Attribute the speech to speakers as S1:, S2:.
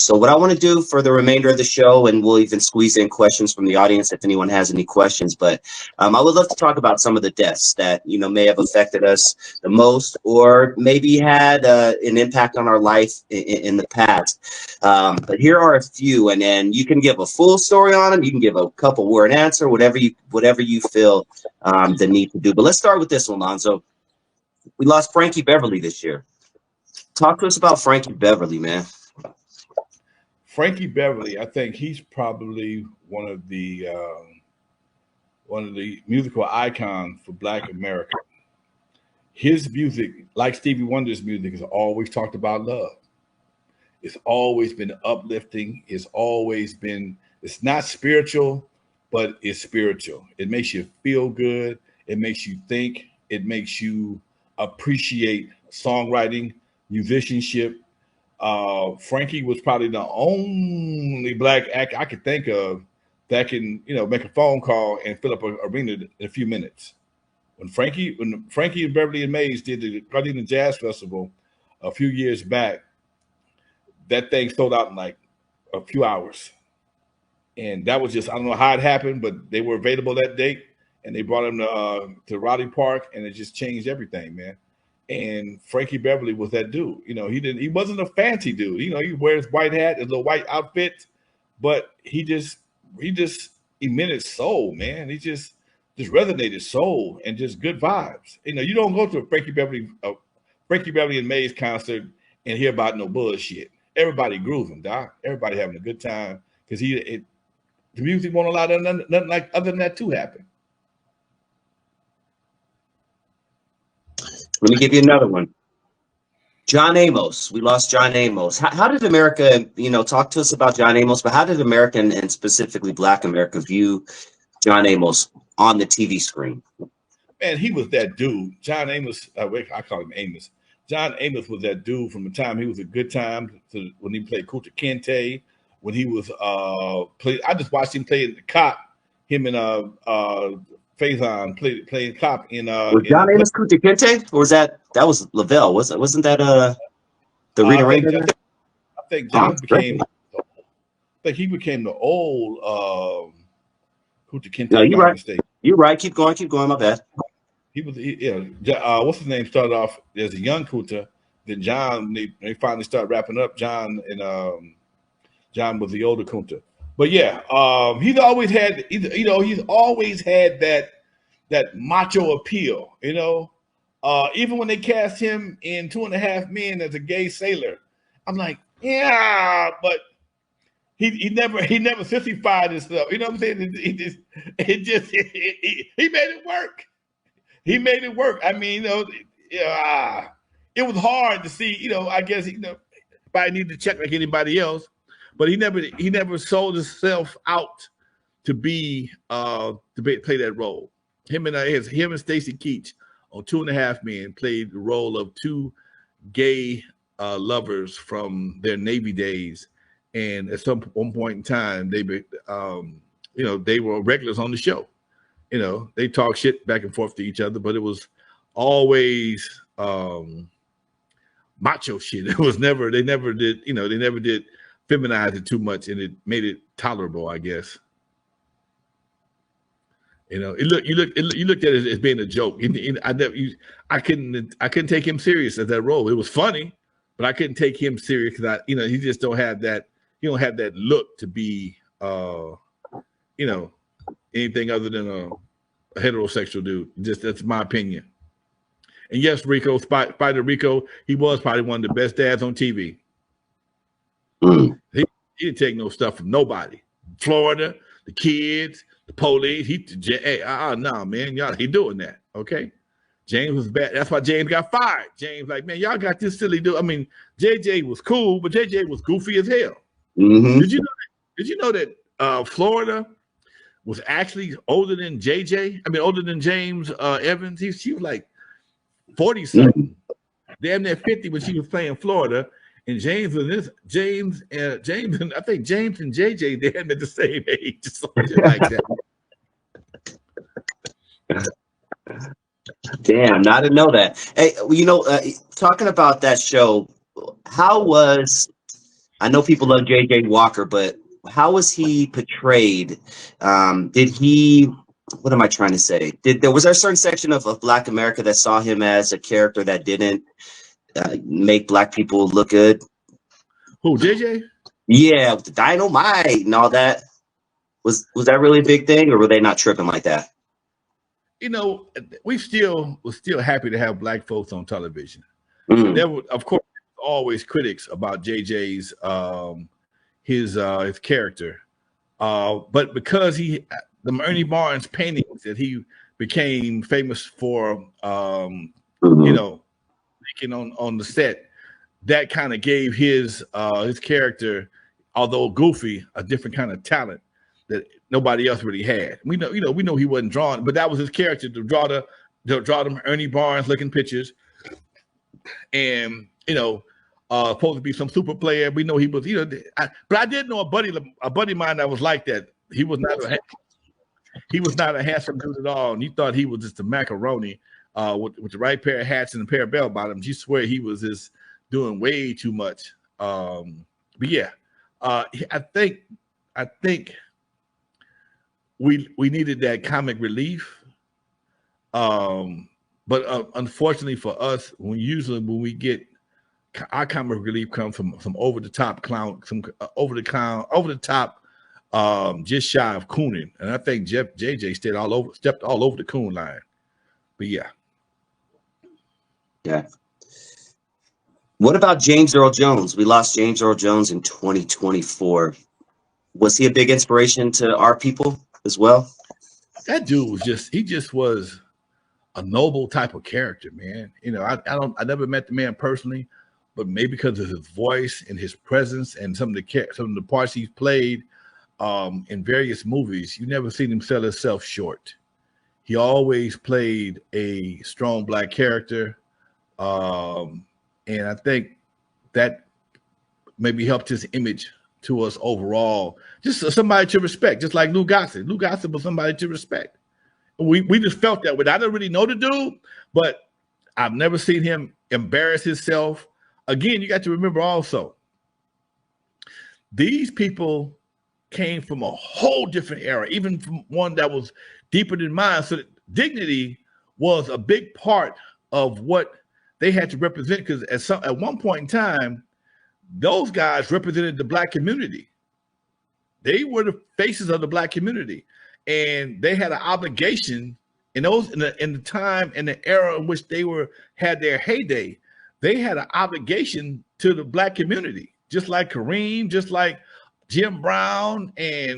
S1: So what I want to do for the remainder of the show, and we'll even squeeze in questions from the audience if anyone has any questions, but I would love to talk about some of the deaths that, you know, may have affected us the most, or maybe had an impact on our life in the past. But here are a few, and then you can give a full story on them. You can give a couple word answer, whatever you feel the need to do. But let's start with this one, Lonzo. We lost Frankie Beverly this year. Talk to us about Frankie Beverly, man.
S2: Frankie Beverly, I think he's probably one of the musical icons for Black America. His music, like Stevie Wonder's music, has always talked about love. It's always been uplifting. It's not spiritual, but it's spiritual. It makes you feel good. It makes you think. It makes you appreciate songwriting, musicianship. Frankie was probably the only Black act I could think of that can, you know, make a phone call and fill up an arena in a few minutes. When Frankie and Beverly and Mays did the Gardena Jazz Festival a few years back, that thing sold out in like a few hours. And that was just, I don't know how it happened, but they were available that date, and they brought him to Raleigh Park, and it just changed everything, man. And Frankie Beverly was that dude. You know, he wasn't a fancy dude. You know, he wears white hat, his little white outfit, but he emitted soul, man. He just resonated soul and just good vibes. You know, you don't go to a Frankie Beverly and Mays concert and hear about no bullshit. Everybody grooving, doc. Everybody having a good time, because the music won't allow nothing like other than that to happen.
S1: Let me give you another one. John Amos. We lost John Amos. How did America, you know, talk to us about John Amos, but how did America and specifically Black America view John Amos on the TV screen?
S2: Man, he was that dude. John Amos, I call him Amos. John Amos was that dude from the time he was a good time to when he played Kunta Kinte, when he was I just watched him play in the Cop. Him and Faison playing Cop in
S1: was John Amos Kunta Kinte, or was that was Lavelle? Wasn't that the Rita Ray?
S2: I think John became he became the old Kunta Kinte.
S1: No, you're right. You're right. Keep going. My bad.
S2: What's his name? Started off as a young Kunta. Then John, they finally started wrapping up John, and John was the older Kunta. But yeah, he's always had that macho appeal. You know, even when they cast him in 2.5 Men as a gay sailor, I'm like, yeah, but he never sissified himself. You know what I'm saying? He made it work. He made it work. I mean, you know, it was hard to see. You know, I guess probably need to check like anybody else, but he never sold himself out to be play that role. Him and Stacy Keach on 2.5 Men played the role of two gay lovers from their Navy days, and at one point in time, they were regulars on the show. You know, they talk shit back and forth to each other, but it was always macho shit. It was never, they never did feminize it too much, and it made it tolerable, I guess. You know, you looked at it as being a joke. I couldn't take him serious as that role. It was funny, but I couldn't take him serious because he just don't have that. He don't have that look to be, anything other than a heterosexual dude. Just that's my opinion. And yes, Rico, Spider Rico, he was probably one of the best dads on TV. He didn't take no stuff from nobody. Florida, the kids, the police. No, man, y'all he doing that. Okay. James was bad. That's why James got fired. James like, man, y'all got this silly dude. I mean, JJ was cool, but JJ was goofy as hell.
S1: Mm-hmm.
S2: Did you know that Florida was actually older than JJ? I mean, older than James Evans. She was like 40 something, damn near 50 when she was playing Florida. And James and I think James and JJ, they had been the same age, something like that.
S1: Damn, I didn't know that. Hey, talking about that show, how was I know people love J.J. Walker, but how was he portrayed? Did he? What am I trying to say? Was there a certain section of Black America that saw him as a character that didn't make Black people look good?
S2: Who, JJ?
S1: Yeah, with the dynamite and all that. Was that really a big thing, or were they not tripping like that?
S2: You know, we're still happy to have Black folks on television.
S1: Mm.
S2: There were, of course, always critics about JJ's his character, but because the Ernie Barnes paintings that he became famous for, you know, making on the set, that kind of gave his character, although goofy, a different kind of talent that nobody else really had. We know he wasn't drawn, but that was his character, to draw them Ernie Barnes looking pictures, and supposed to be some super player. We know he was, but I did know a buddy of mine that was like that. He was not a handsome dude at all, and you thought he was just a macaroni with the right pair of hats and a pair of bell bottoms. You swear he was just doing way too much. But yeah, I think we needed that comic relief. But unfortunately for us, when we get our comic relief comes from some over the top clown, over the top, just shy of cooning, and I think JJ stepped all over the coon line. But yeah.
S1: What about James Earl Jones? We lost James Earl Jones in 2024. Was he a big inspiration to our people as well?
S2: That dude was just was a noble type of character, man. I never met the man personally, but maybe because of his voice and his presence and some of the parts he's played in various movies, you never seen him sell himself short. He always played a strong Black character, and I think that maybe helped his image to us overall. Just somebody to respect, just like Lou Gossett. Lou Gossett was somebody to respect. We just felt that way. I didn't really know the dude, but I've never seen him embarrass himself. Again, you got to remember also, these people came from a whole different era, even from one that was deeper than mine. So dignity was a big part of what they had to represent, because at one point in time, those guys represented the Black community. They were the faces of the Black community, and they had an obligation in the time and the era in which they had their heyday. They had an obligation to the Black community, just like Kareem, just like Jim Brown, and